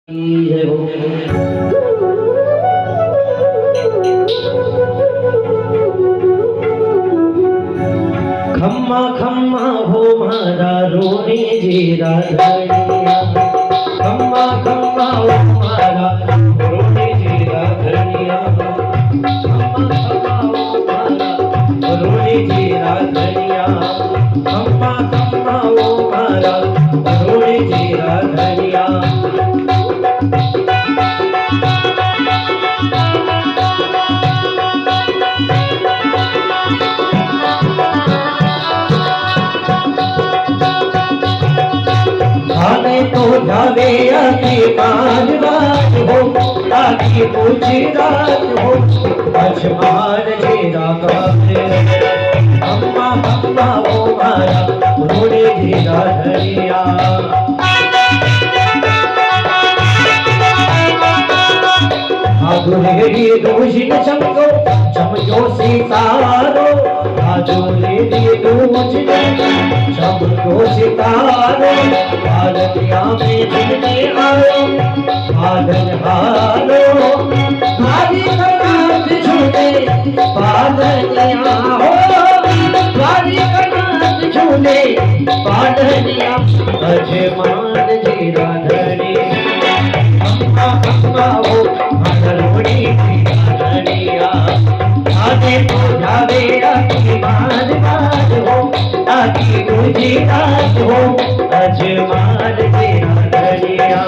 जय हो। खम्मा खम्मा हो मारा रोने जेरा धनिया, खम्मा खम्मा हो मारा रोने जेरा धनिया, खम्मा खम्मा हो मारा रोने जेरा धनिया, खम्मा खम्मा हो मारा रोने जेरा धनिया। आने तो जावे आके मानवाज हो, आके पूछराज हो, अजमान जेरा काफे अम्मा अम्मा हो मारा रोने जेरा धनिया। आजुरे दोषी समझो समझो सितारो, आजुरे दोषी समझो सितारो, आरतिया में झुमने आयो आदन हारो, भारी कनात झूले पादनिया हो, भारी कनात झूले पादनिया, अजमान जेरा धनिया, अम्मा अम्मा हो रोने जेरा धनिया। आगे तो जावे आके मानवाज हो, आके पूछराज हो, अजमान जेरा धनिया।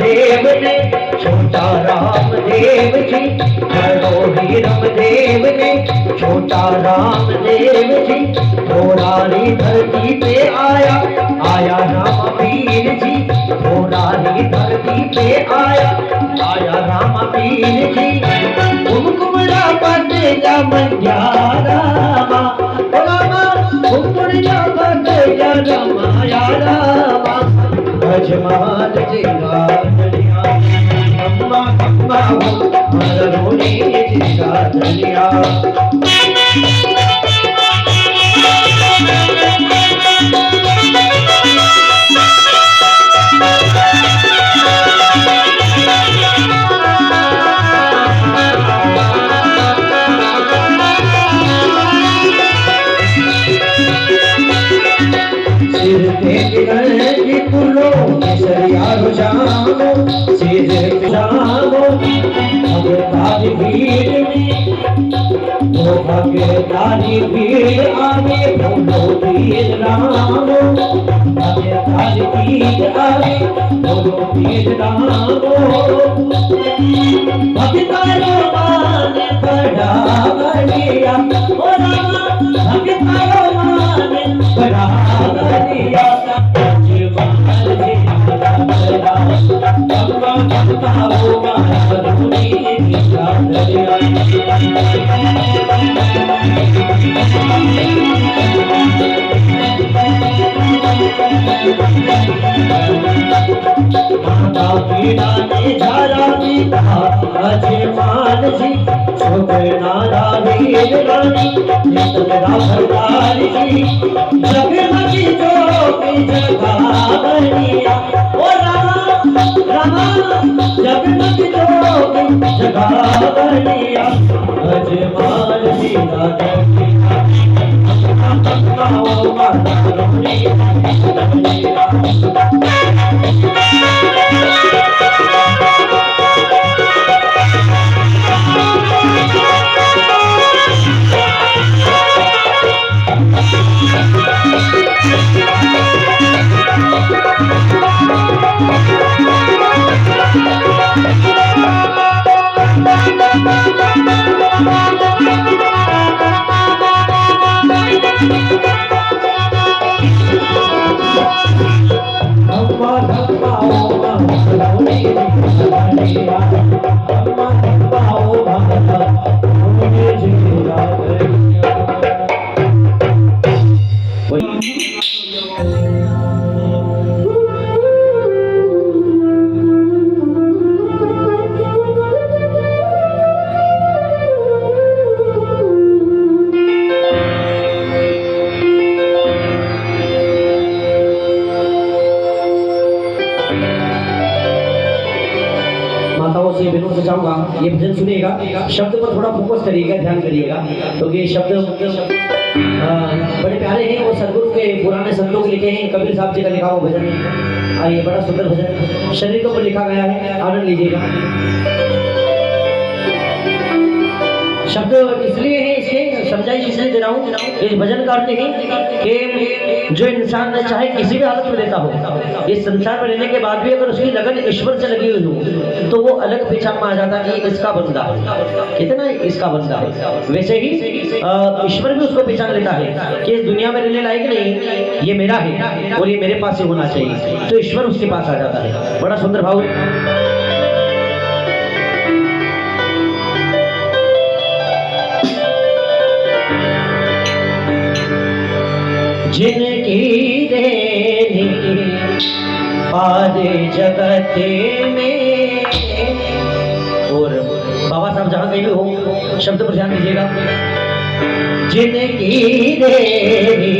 देव ने छोटा राम देव जी, करो हीरम देव ने छोटा राम देव जी, थोड़ारी धरती पे आया आया राम पीर जी, थोड़ारी धरती पे आया आया राम पीर जी, कुमकुमड़ा पते जा मंजा रामा रामा, कुमकुमड़ा पते जा रामा या रामा, अजमान जेरा धनिया, अम्मा अम्मा हो मारा रोने जेरा धनिया। सिर पे गए पुलो केसरिया रुझानो, सिर पे जानो भगतारी भीड़ में, वो भगतारी भीड़ आगे बोलो वीर रामो, भगतारी भीड़ आगे बोलो वीर रामो, भगतारो मान बड़ा बढ़िया ओ रामा, भगतारो मान बड़ा बढ़िया, अजमान जेरा धनिया, अम्मा अम्मा हो मारा रोने जेरा धनिया। माता पीड़ा ने झारा दीदा अजमान जी, छोकनारा वीर रानी नितरा भरतार जी, जगमगी जोगी जगावनिया ओ रामा रामा, जगमगी जोगी जगावनिया, अजमान जेरा धनिया, अम्मा हो मारा रोने जेरा धनिया। माताओं से बहनों से चाहूंगा ये भजन सुनिएगा, शब्द पर थोड़ा फोकस करिएगा, ध्यान करिएगा, क्योंकि ये शब्द बड़े प्यारे हैं और सदगुरु के पुराने संतों के लिखे हैं। कबीर साहब जी का लिखा हुआ भजन है। आइए, बड़ा सुंदर भजन शरीर के ऊपर लिखा गया है, आनंद लीजिएगा। शब्द इसलिए है, इसके समझाई इसलिए दे रहा हूँ, इस भजन का अर्थ है कि जो इंसान चाहे किसी भी हालत में रहता हो, इस संसार में रहने के बाद भी अगर उसकी लगन ईश्वर से लगी हुई हो तो वो अलग पहचान में आ जाता है कि इसका बंदा है, कितना इसका बंदा है। वैसे ही ईश्वर भी उसको पहचान लेता है कि इस दुनिया में रहने लायक नहीं, ये मेरा है और ये मेरे पास ही होना चाहिए, तो ईश्वर उसके पास आ जाता है। बड़ा सुंदर भाव। जिनकी देनी पादे जगत में, और बाबा साहब जहां कहीं भी हो शब्द पर ध्यान दीजिएगा। जिनकी देनी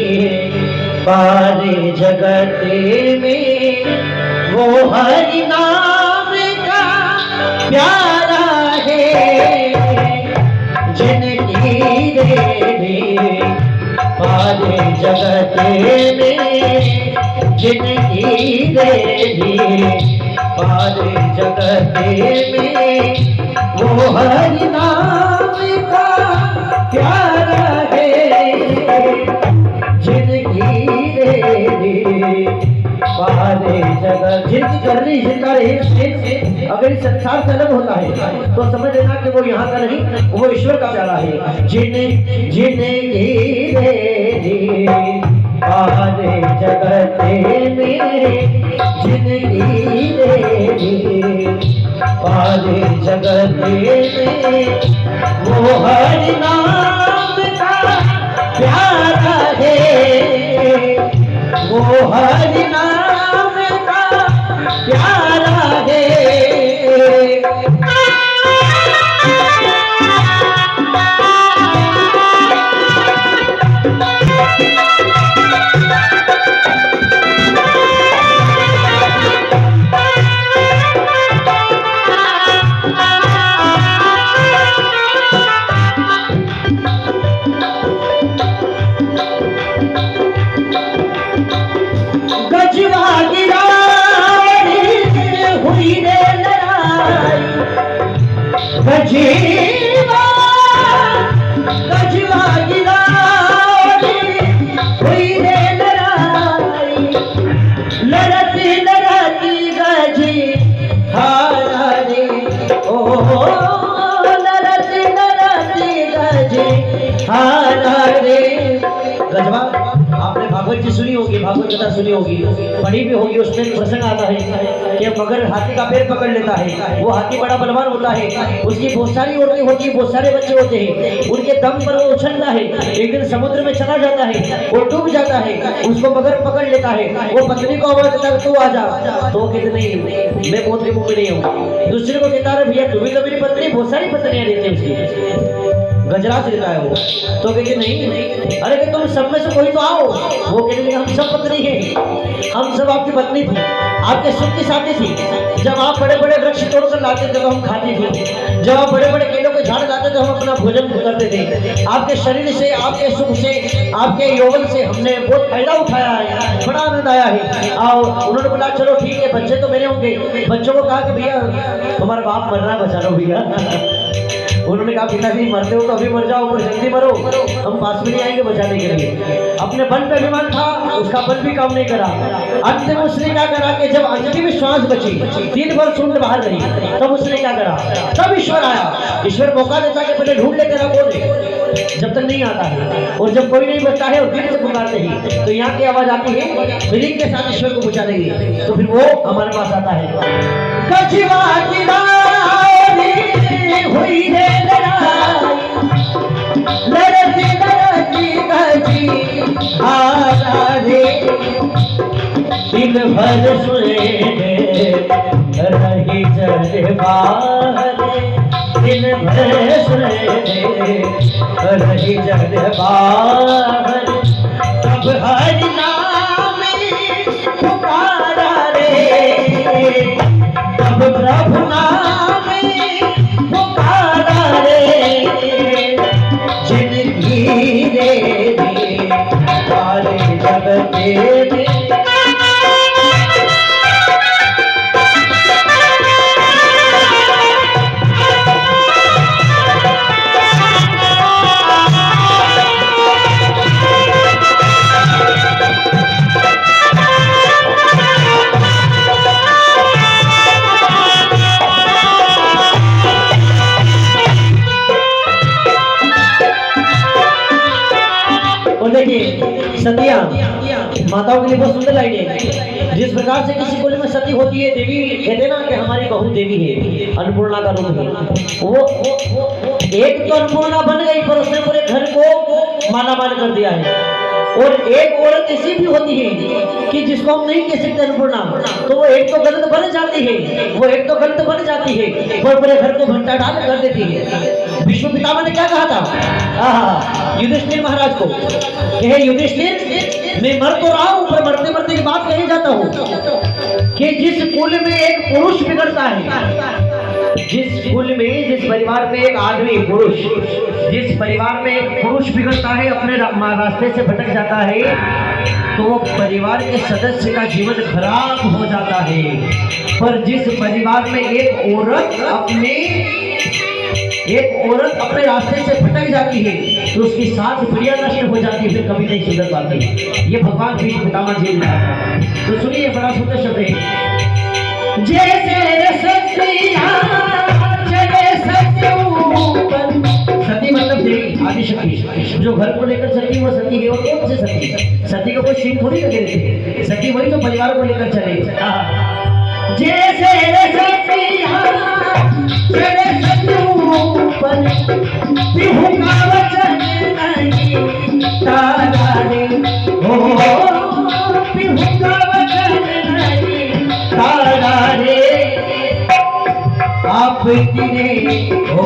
पादे जगत में, वो हरि नाम का प्यारा है। जिनकी देनी पादे जगत में, जिनकी देनी पादे जगत में, वो हरि नाम का प्यारा है। जिनकी देनी पादे जगत, जिनकी करनी जिनका रहे, अगर इस संसार से अलग होता है तो समझ लेना कि वो यहाँ का नहीं, वो ईश्वर का प्यारा है। जिनकी देनी पादे जगत में, जिनकी देनी पादे जगत में, वो हरि नाम का प्यारा है। वो हरि नाम का प्यारा है। गजवा गजवा गिराई हुई रे लड़ाई, लड़ती लड़ती गजी हारा रे, ओ लड़ती लड़ती गजी हारा रे। गजवा आपने भागवत जी सुनी होगी, भागवत कथा सुनी होगी, पढ़ी भी होगी। उसमें एक प्रसंग आता है कि मगर हाथी का पैर पकड़ लेता है। वो हाथी बड़ा बलवान होता है, उसकी बहुत सारी औरतें होती है, बहुत सारे बच्चे होते हैं। उनके दम पर वो उछलता है, एक दिन समुद्र में चला जाता है और डूब जाता है। उसको मगर पकड़ लेता है, वो पत्नी को आवाज देता है तू आ जा, तो वो कहते नहीं मैं बहुत मुंह में नहीं हूँ। दूसरे को कहता है भैया तू भी तो मेरी पत्नी, बहुत सारी पत्नियां रहती है उसकी, गजराज रहता है वो। तो कहते नहीं, अरे कि तुम सब में से कोई तो आओ। वो कहते हम सब पत्नी हैं, हम सब आपकी पत्नी थी, आपके सुख की साथी थी। जब आप बड़े बड़े वृक्ष तोड़कर लाते थे तो हम खाते थे, जब आप बड़े बड़े केलों के झाड़ लाते तो हम अपना भोजन करते थे। आपके शरीर से, आपके सुख से, आपके यौवन से हमने बहुत फायदा उठाया है, बड़ा आनंद आया है। आओ, उन्होंने बोला चलो ठीक है, बच्चे तो मेरे होंगे। बच्चों को कहा कि भैया तुम्हारा बाप मर रहा है, बचा लो भैया। उन्होंने कहा पिताजी मरते हो तो अभी मर जाओ, पर जल्दी मरो, हम पास में नहीं आएंगे बचाने के लिए। अपने बल पे अभिमान था, उसका बल भी काम नहीं करा। अंत में उसने क्या करा कि जब अंतिम श्वास बची, 3 बार सूंड बाहर रही, तब उसने क्या करा, तब ईश्वर आया। ईश्वर मौका देता कि पहले ढूंढ ले तेरा कौन है, जब तक नहीं आता है। और जब कोई नहीं बचता है और दिल से पुकारते ही तो यहाँ की आवाज आती है, फीलिंग के साथ ईश्वर को बुझा देगी, तो फिर वो हमारे पास आता है। हुई रे लड़ाई, लड़ती लड़ती गजी हारा रे। दिन भर सोए रही जरे बाहर, दिन भर सोए रही जरे बाहर। तब हरि नाम पुकारा रे, तब प्रभु नाम पुकारा रे। जिंदगी रे सारे जगते में सतिया माताओं के लिए बहुत सुंदर लाइन है। जिस प्रकार से किसी कुल में सती होती है, देवी कहते ना कि हमारी बहू देवी है, अन्नपूर्णा का रूप है। वो एक तो अन्नपूर्णा बन गई, पर उसने पूरे घर को मालामाल कर दिया है। और एक औरत ऐसी भी होती है कि जिसको हम नहीं कह सकते अन्नपूर्णा, तो वो एक तो गलत बन जाती है, वो एक तो गलत बन जाती है, और पूरे घर को भंटा डाल कर देती है। विष्णु पितामह ने क्या कहा था युधिष्ठिर महाराज को, कि युधिष्ठिर मैं मर तो रहा हूं, पर मरते मरते की बात कही जाता हूं कि जिस कुल में एक पुरुष बिगड़ता है, जिस कुल में, जिस परिवार में एक आदमी पुरुष, जिस परिवार में एक पुरुष बिगड़ता है, अपने रास्ते से भटक जाता है, तो वो परिवार के सदस्य का जीवन खराब हो जाता है। पर जिस परिवार में एक औरत अपने रास्ते से भटक जाती है, तो उसकी सात प्रिया नष्ट हो जाती है, फिर कभी नहीं सुधर पाती। ये भगवान भीष्म पितामह जी ने कहा। तो सुनिए, बड़ा सुंदर शब्द है। जैसे सती मतलब देवी आदिशक्ति, जो घर को लेकर सती वो सती है। और कौन से सती? सती को कोई सिंह थोड़ी लगे थे, सती वही तो परिवार को लेकर चले। जैसे आप तिरे हो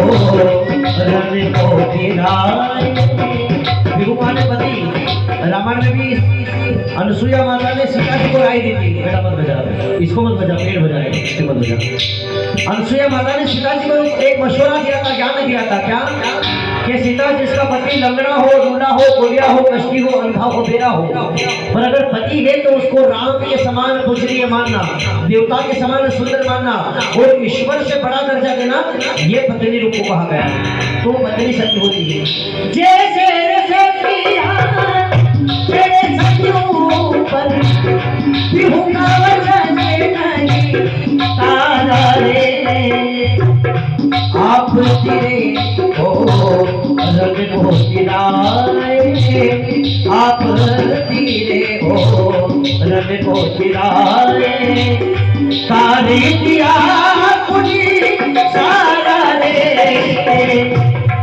रन को गिराए। भगवान पति रामायण में भी अनुसुईया माता ने सीता जी को राय दी थी, बेटा मत बजा, इसको मत बजा, पेड़ बजाए, इसको मत बजा। अनुसुईया माता ने सीता जी को एक मशवरा दिया था, ज्ञान दिया था, क्या कि सीता, जिसका पति लंगड़ा हो, लूला हो, कोरिया हो, कष्टी हो, अंधा हो, बेरा हो, पर अगर पति है तो उसको राम के समान पूजनीय मानना, देवता के समान सुंदर मानना, और ईश्वर से बड़ा दर्जा देना, ये पत्नी रूप को कहा गया। तो पत्नी सत्य होती है। जैसे आप तिरे हो रंग को गिराए, आप तिरे हो रंग को गिराए। सारी दिया मुझे सारा रे,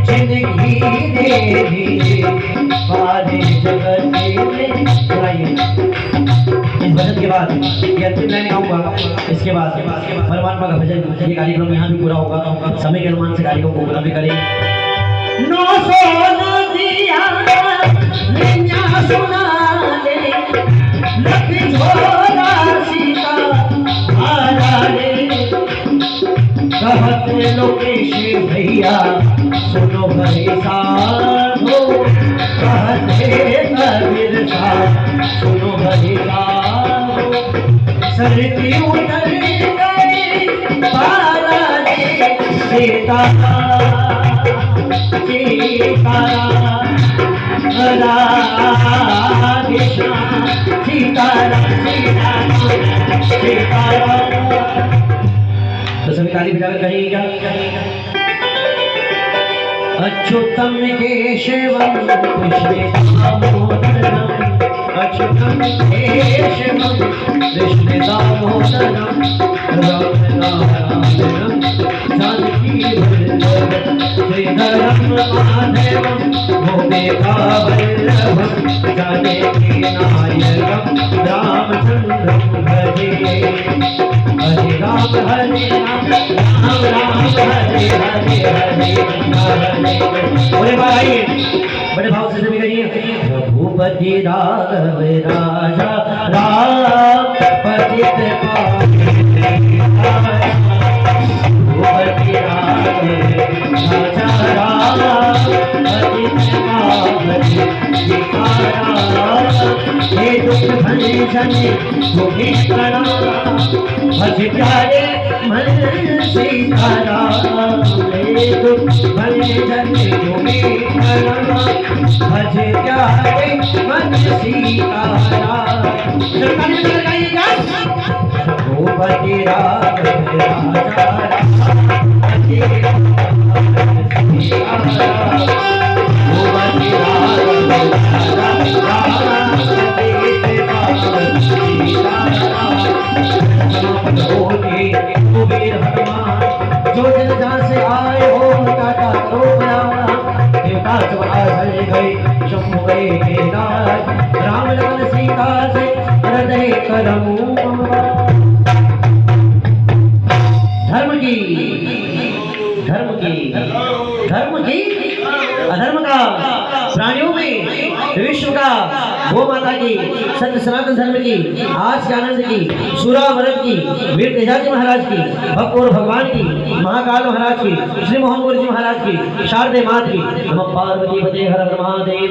जिंदगी दे सारी जगत में। इस भजन के बाद ये अंतिम लाइन गाऊंगा, इसके बाद परमात्मा का भजन, ये कार्यक्रम यहाँ भी पूरा होगा। समय के अनुमान से कार्यक्रम को पूरा भी करें। नो सोना दिया नैया सुना ले, लख झोला सीता आरा रे। कहते लोकेश भैया सुनो भाई साधो, कहते कबीर साहब सुनो भाई साधो। सरती उतर गई बाला रे, सीता तो सभी ताली बजाकर कहेंगे अच्युतम केशवम कृष्ण दामोदरम, अच्युतम केशवम कृष्ण दामोदरम, राम नारायणम जानकी वल्लभ श्रीधरम माधवम गोपिका वल्लभम जानकी नायकम रामचंद्रम भजे हरे राम राम राम हरे हरे हरे हरे। बोले भाई बड़े भाव से सभी करिए। रघुपति राघव राजा राम पतित पावन रघुपति राघव राजा राम पतित पावन हे दुख भंजन तुम्हें प्रणाम भज प्यारे मन सीताराम हे दुख भंजन तुम्हें प्रणाम भज प्यारे मन सीताराम। रघुपति राघव राजा जो जन जहाँ से आए हो टाटा करो देवता सब आए गए शंभु गए केदार राम लखन सीता से हृदय करमू धर्म की धर्म की धर्म की अधर्म का प्राणियों में विश्व का गो माता की सत्य सनातन धर्म की आज के आनंद की सूरा वरद की वीर तेजाजी महाराज की भक्त और भगवान की महाकाल महाराज की श्री मोहन गुरु जी महाराज की शारदे मात की नमः पार्वती पते हर हर महादेव।